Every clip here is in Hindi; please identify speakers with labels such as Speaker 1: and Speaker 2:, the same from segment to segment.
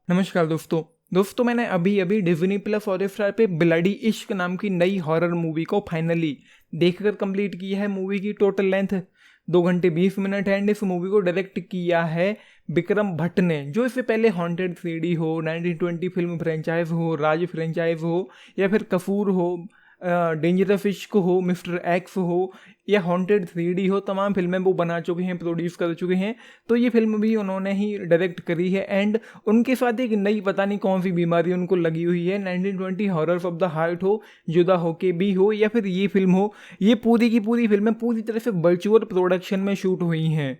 Speaker 1: नमस्कार दोस्तों मैंने अभी अभी डिज्नी प्लस हॉटस्टार पे ब्लडी इश्क नाम की नई हॉरर मूवी को फाइनली देखकर कंप्लीट किया है। मूवी की टोटल लेंथ 2 घंटे 20 मिनट है एंड इस मूवी को डायरेक्ट किया है विक्रम भट्ट ने, जो इससे पहले हॉन्टेड 3D हो, 1920 फिल्म फ्रेंचाइज हो, राज फ्रेंचाइज हो, या फिर कफूर हो, डेंजरस इश्क हो, मिस्टर एक्स हो, या हॉन्टेड 3D हो, तमाम फिल्में वो बना चुके हैं, प्रोड्यूस कर चुके हैं। तो ये फिल्म भी उन्होंने ही डायरेक्ट करी है एंड उनके साथ एक नई पता नहीं कौन सी बीमारी उनको लगी हुई है। 1920 हॉरर ऑफ द हार्ट हो, जुदा होके भी हो, या फिर ये फिल्म हो, ये पूरी की पूरी फिल्में पूरी तरह से वर्चुअल प्रोडक्शन में शूट हुई हैं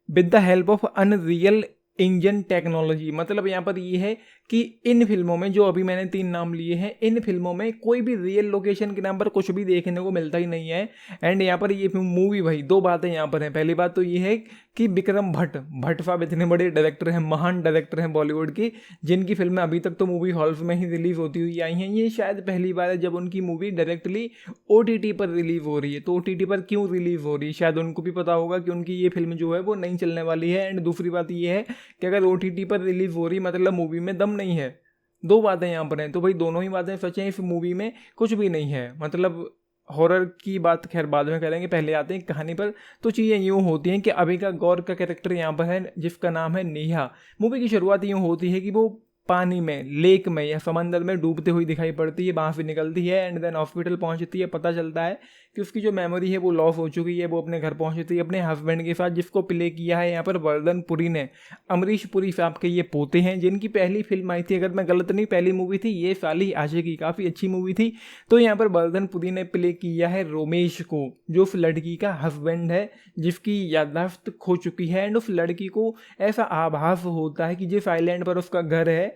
Speaker 1: with the help of unreal engine technology. मतलब यहाँ पर ये है कि इन फिल्मों में, जो अभी मैंने 3 नाम लिए हैं, इन फिल्मों में कोई भी रियल लोकेशन के नाम पर कुछ भी देखने को मिलता ही नहीं है। एंड यहाँ पर ये मूवी, भाई 2 बातें यहाँ पर हैं। पहली बात तो ये है कि विक्रम भट्ट साहब इतने बड़े डायरेक्टर हैं, महान डायरेक्टर हैं बॉलीवुड की, जिनकी फिल्में अभी तक तो मूवी हॉल्स में ही रिलीज होती हुई आई हैं। ये शायद पहली बार है जब उनकी मूवी डायरेक्टली OTT पर रिलीज हो रही है। तो OTT पर क्यों रिलीज हो रही है, शायद उनको भी पता होगा कि उनकी ये फिल्म जो है वो नहीं चलने वाली है। एंड दूसरी बात ये है कि अगर OTT पर रिलीज हो रही मतलब मूवी में दम नहीं है। 2 बातें यहाँ पर हैं। तो भाई दोनों ही बातें सच हैं, इस मूवी में कुछ भी नहीं है। मतलब हॉरर की बात खैर बाद में करेंगे, पहले आते हैं कहानी पर। तो चीज़ें यूँ होती हैं कि अबिका गौर का कैरेक्टर यहाँ पर है जिसका नाम है नेहा। मूवी की शुरुआत यूँ होती है कि वो पानी में, लेक में या समंदर में डूबते हुई दिखाई पड़ती है, वहाँ से निकलती है एंड देन हॉस्पिटल पहुँचती है। पता चलता है कि उसकी जो मेमोरी है वो लॉस हो चुकी है। वो अपने घर पहुँचती है अपने हस्बैंड के साथ, जिसको प्ले किया है यहाँ पर वर्धन पुरी ने। अमरीश पुरी साहब के ये पोते हैं, जिनकी पहली फिल्म आई थी, अगर मैं गलत नहीं पहली मूवी थी ये साली आशिकी, काफ़ी अच्छी मूवी थी। तो यहाँ पर वर्धन पुरी ने प्ले किया है रोमेश को, जो उस लड़की का हस्बैंड है जिसकी याददाश्त खो चुकी है। एंड उस लड़की को ऐसा आभास होता है कि जिस आइलैंड पर उसका घर है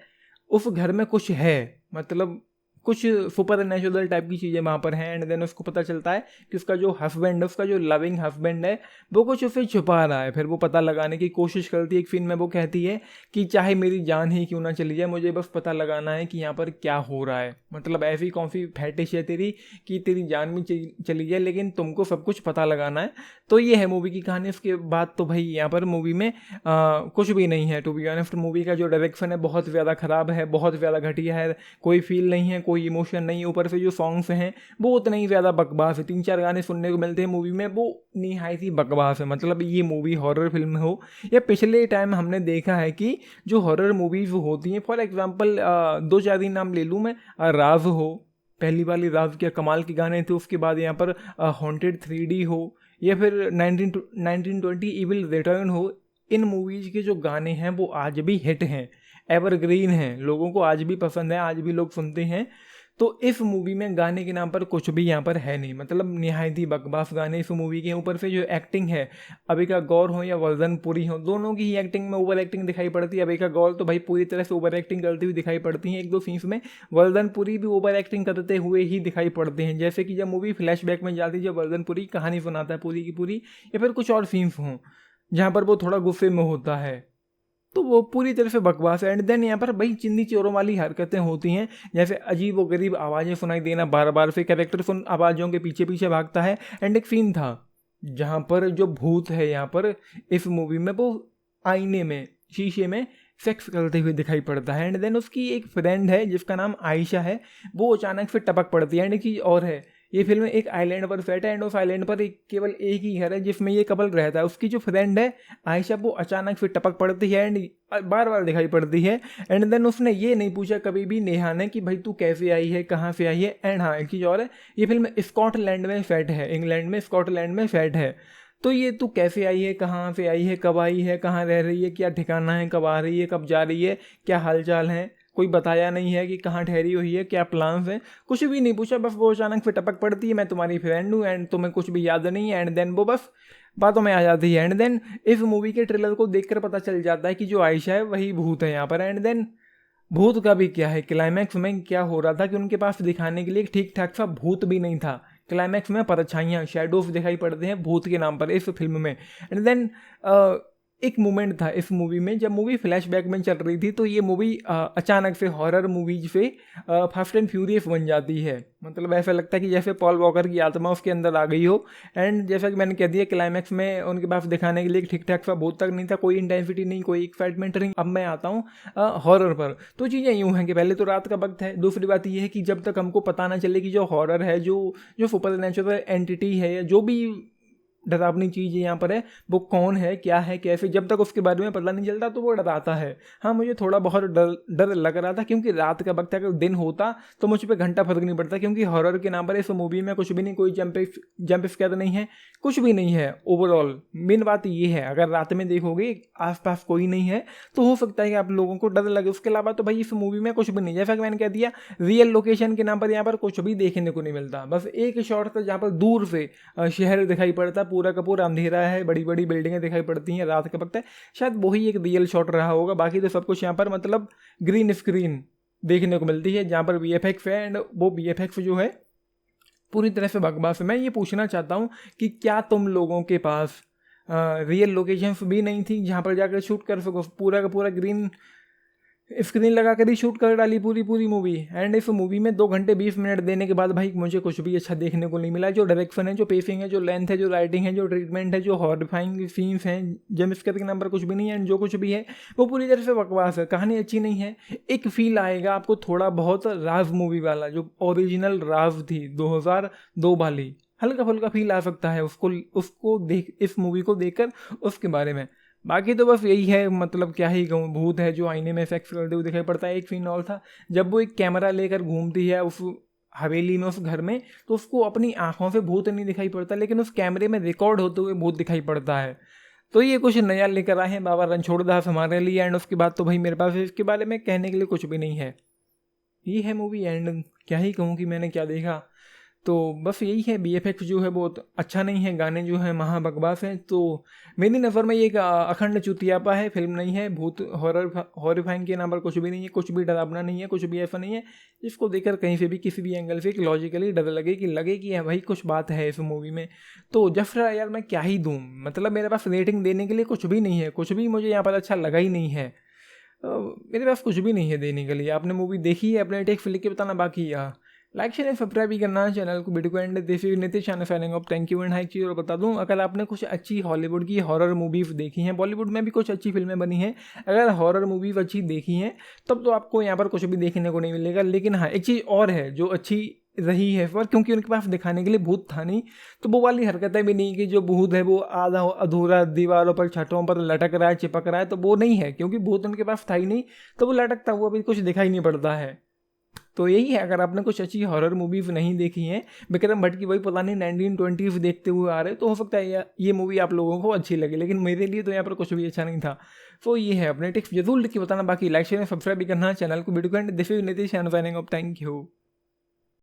Speaker 1: उस घर में कुछ है, मतलब कुछ सुपर नेचुरल टाइप की चीज़ें वहाँ पर हैं। एंड देन उसको पता चलता है कि उसका जो हस्बैंड है, उसका जो लविंग हस्बैंड है, वो कुछ उसे छुपा रहा है। फिर वो पता लगाने की कोशिश करती है। एक सीन में वो कहती है कि चाहे मेरी जान ही क्यों ना चली जाए, मुझे बस पता लगाना है कि यहाँ पर क्या हो रहा है। मतलब ऐसी कौन सी फैटिश है तेरी कि तेरी जान भी चली जाए लेकिन तुमको सब कुछ पता लगाना है। तो ये है मूवी की कहानी। उसके बाद तो भाई यहाँ पर मूवी में कुछ भी नहीं है। टू बी ऑनेस्ट मूवी का जो डायरेक्शन है बहुत ज़्यादा ख़राब है, बहुत ज़्यादा घटिया है। कोई फील नहीं है, कोई इमोशन नहीं है। ऊपर से जो सॉन्ग्स हैं वो उतने ही ज़्यादा बकवास है। 3-4 गाने सुनने को मिलते हैं मूवी में, वो निहायत ही बकवास है। मतलब ये मूवी हॉरर फिल्म हो या पिछले टाइम हमने देखा है कि जो हॉरर मूवीज़ होती हैं, फॉर एग्जांपल 2-4 नाम ले लूँ मैं, राज हो, पहली वाली राज के कमाल के गाने थे। उसके बाद यहाँ पर हॉन्टेड 3D हो, या फिर 1920 इविल रिटर्न हो। इन मूवीज़ के जो गाने हैं वो आज भी हिट हैं, एवरग्रीन हैं, लोगों को आज भी पसंद है, आज भी लोग सुनते हैं। तो इस मूवी में गाने के नाम पर कुछ भी यहाँ पर है नहीं। मतलब निहायत ही बकवास गाने इस मूवी के। ऊपर से जो एक्टिंग है, अबिका गौर हो या वर्धन पुरी हो, दोनों की ही एक्टिंग में ओवर एक्टिंग दिखाई पड़ती है। अबिका गौर तो भाई पूरी तरह से ओवर एक्टिंग करती हुई दिखाई पड़ती हैं 1-2 सीन्स में। वर्धन पुरी भी ओवर एक्टिंग करते हुए ही दिखाई पड़ते हैं। जैसे कि जब मूवी फ्लैशबैक में जाती है, जब वर्धन पुरी कहानी सुनाता है पूरी की पूरी, या फिर कुछ और सीन्स हों जहाँ पर वो थोड़ा गुस्से में होता है, तो वो पूरी तरह से बकवास है। एंड देन यहाँ पर भाई चिंदी चोरों वाली हरकतें होती हैं, जैसे अजीब व गरीब आवाज़ें सुनाई देना बार बार से, कैरेक्टर सुन आवाज़ों के पीछे पीछे भागता है। एंड एक सीन था जहाँ पर जो भूत है यहाँ पर इस मूवी में, वो आईने में, शीशे में सेक्स करते हुए दिखाई पड़ता है। एंड देन उसकी एक फ्रेंड है जिसका नाम आयशा है, वो अचानक से टपक पड़ती है। एंड एक चीज़ और है, ये फिल्म एक आइलैंड पर सेट है एंड उस आइलैंड पर केवल एक ही घर है जिसमें ये कपल रहता है। उसकी जो फ्रेंड है आयशा, वो अचानक से टपक पड़ती है एंड बार बार दिखाई पड़ती है। एंड देन उसने ये नहीं पूछा कभी भी नेहा ने कि भाई तू कैसे आई है, कहाँ से आई है। एंड हाँ, एक चीज़ और है, ये फिल्म स्कॉटलैंड में सेट है, इंग्लैंड में स्कॉटलैंड में सेट है। तो ये तू कैसे आई है, कहाँ से आई है, कब आई है, कहाँ रह रही है, क्या ठिकाना है, कब आ रही है, कब जा रही है, क्या हालचाल है, कोई बताया नहीं है कि कहाँ ठहरी हुई है, क्या प्लान्स हैं, कुछ भी नहीं पूछा। बस वो अचानक फिर टपक पड़ती है, मैं तुम्हारी फ्रेंड हूँ एंड तुम्हें कुछ भी याद नहीं है। एंड देन वो बस बातों में आ जाती है। एंड देन इस मूवी के ट्रेलर को देखकर पता चल जाता है कि जो आयशा है वही भूत है यहाँ पर। एंड देन भूत का भी क्या है, क्लाइमैक्स में क्या हो रहा था कि उनके पास दिखाने के लिए एक ठीक ठाक सा भूत भी नहीं था। क्लाइमैक्स में परछाइयाँ, शैडोज दिखाई पड़ते हैं भूत के नाम पर इस फिल्म में। एंड देन एक मोमेंट था इस मूवी में, जब मूवी फ्लैशबैक में चल रही थी, तो ये मूवी अचानक से हॉरर मूवीज पे फास्ट एंड फ्यूरियस बन जाती है। मतलब ऐसा लगता है कि जैसे पॉल वॉकर की आत्मा उसके अंदर आ गई हो। एंड जैसा कि मैंने कह दिया, क्लाइमैक्स में उनके पास दिखाने के लिए ठीक ठाक सा बहुत तक नहीं था, कोई इंटेंसिटी नहीं, कोई एक्साइटमेंट नहीं। अब मैं आता हूँ हॉरर पर। तो चीज़ें यूँ हैं कि पहले तो रात का वक्त है, दूसरी बात ये है कि जब तक हमको पता ना चले कि जो हॉरर है, जो जो सुपर नेचुरल एंटिटी है, या जो भी डरावनी चीज़ यहाँ पर है, वो कौन है, क्या है, कैसे, जब तक उसके बारे में पता नहीं चलता तो वो डराता है। हाँ, मुझे थोड़ा बहुत डर लग रहा था, क्योंकि रात का वक्त है। अगर दिन होता तो मुझ पर घंटा फर्क नहीं पड़ता, क्योंकि हॉरर के नाम पर इस मूवी में कुछ भी नहीं, कोई जंप स्केयर नहीं है, कुछ भी नहीं है। ओवरऑल मेन बात ये है, अगर रात में देखोगे आसपास कोई नहीं है तो हो सकता है कि आप लोगों को डर लगे। उसके अलावा तो भाई इस मूवी में कुछ भी नहीं, जैसा कि मैंने कह दिया, रियल लोकेशन के नाम पर यहाँ पर कुछ भी देखने को नहीं मिलता। बस एक शॉट था जहाँ पर दूर से शहर दिखाई पड़ता, पूरा का पूरा अंधेरा है, बड़ी बड़ी बिल्डिंगें दिखाई पड़ती हैं, रात का वक्त है, शायद वही एक रियल शॉट रहा होगा। बाकी तो सब कुछ यहाँ पर मतलब ग्रीन स्क्रीन देखने को मिलती है, जहाँ पर VFX है। एंड वो VFX जो है पूरी तरह से बकवास है। मैं ये पूछना चाहता हूँ कि क्या तुम लोगों के पास रियल लोकेशंस भी नहीं थी जहाँ पर जाकर शूट कर सको? पूरा का पूरा ग्रीन स्क्रीन लगा कर ही शूट कर डाली पूरी मूवी। एंड इस मूवी में 2 घंटे 20 मिनट देने के बाद भाई मुझे कुछ भी अच्छा देखने को नहीं मिला। जो डायरेक्शन है, जो पेसिंग है, जो लेंथ है, जो राइटिंग है, जो ट्रीटमेंट है, जो हॉरिफाइंग सीन्स हैं, जब इसके नंबर कुछ भी नहीं है। एंड जो कुछ भी है वो पूरी तरह से बकवास है, कहानी अच्छी नहीं है। एक फील आएगा आपको थोड़ा बहुत राज मूवी वाला, जो ओरिजिनल राज थी 2002 वाली, हल्का फुल्का फील आ सकता है उसको देख, इस मूवी को देखकर उसके बारे में। बाकी तो बस यही है, मतलब क्या ही कहूँ, भूत है जो आईने में सेक्स करते हुए दिखाई पड़ता है। एक सीन और था जब वो एक कैमरा लेकर घूमती है उस हवेली में, उस घर में, तो उसको अपनी आंखों से भूत नहीं दिखाई पड़ता, लेकिन उस कैमरे में रिकॉर्ड होते हुए भूत दिखाई पड़ता है। तो ये कुछ नया लेकर आए हैं बाबा रणछोड़ दास हमारे लिए। एंड उसके बाद तो भाई मेरे पास इसके बारे में कहने के लिए कुछ भी नहीं है। ये है मूवी। एंड क्या ही कहूँ कि मैंने क्या देखा, तो बस यही है। VFX जो है बहुत अच्छा नहीं है, गाने जो है महा बकवास हैं। तो मेरी नज़र में ये एक अखंड चुतियापा है, फिल्म नहीं है। भूत हॉरिफाइंग के नाम पर कुछ भी नहीं है, कुछ भी डरावना नहीं है, कुछ भी ऐसा नहीं है जिसको देखकर कहीं से भी किसी भी एंगल से लॉजिकली डर लगे कि भाई कुछ बात है इस मूवी में। तो जफरा यार मैं क्या ही दूँ, मतलब मेरे पास रेटिंग देने के लिए कुछ भी नहीं है, कुछ भी मुझे यहाँ पर अच्छा लगा ही नहीं है। मेरे पास कुछ भी नहीं है देने के लिए। आपने मूवी देखी है, अपने टेक्स्ट लिख के बताना। बाकी लाइक शेयर सब्सक्राइब भी करना चैनल को, वीडियो को and Desi Nitish signing off. Thank you. And हाई चीज़ और बता दूं, अगर आपने कुछ अच्छी हॉलीवुड की हॉरर मूवीज़ देखी हैं, बॉलीवुड में भी कुछ अच्छी फिल्में बनी हैं, अगर हॉरर मूवीज़ अच्छी देखी हैं तब तो आपको यहाँ पर कुछ भी देखने को नहीं मिलेगा। लेकिन हाँ, एक चीज़ और है जो अच्छी रही है पर, क्योंकि उनके पास दिखाने के लिए भूत था नहीं, तो वो वाली हरकतें भी नहीं कि जो भूत है वो आधा अधूरा दीवारों पर, छतों पर लटक रहा है, चिपक रहा है, तो वो नहीं है, क्योंकि भूत उनके पास था ही नहीं, तो वो लटकता हुआ भी कुछ दिखाई नहीं पड़ता है। तो यही है, अगर आपने कुछ अच्छी हॉरर मूवीज नहीं देखी हैं, विक्रम भट्ट की वही पुरानी 1920s देखते हुए आ रहे, तो हो सकता है ये मूवी आप लोगों को अच्छी लगे, लेकिन मेरे लिए तो यहाँ पर कुछ भी अच्छा नहीं था। तो ये है, अपने टिप्स जरूर लिख के बताना। बाकी लाइक शेयर सब्सक्राइब भी करना चैनल को, वीडियो को and this is Nitish signing off. Thank you.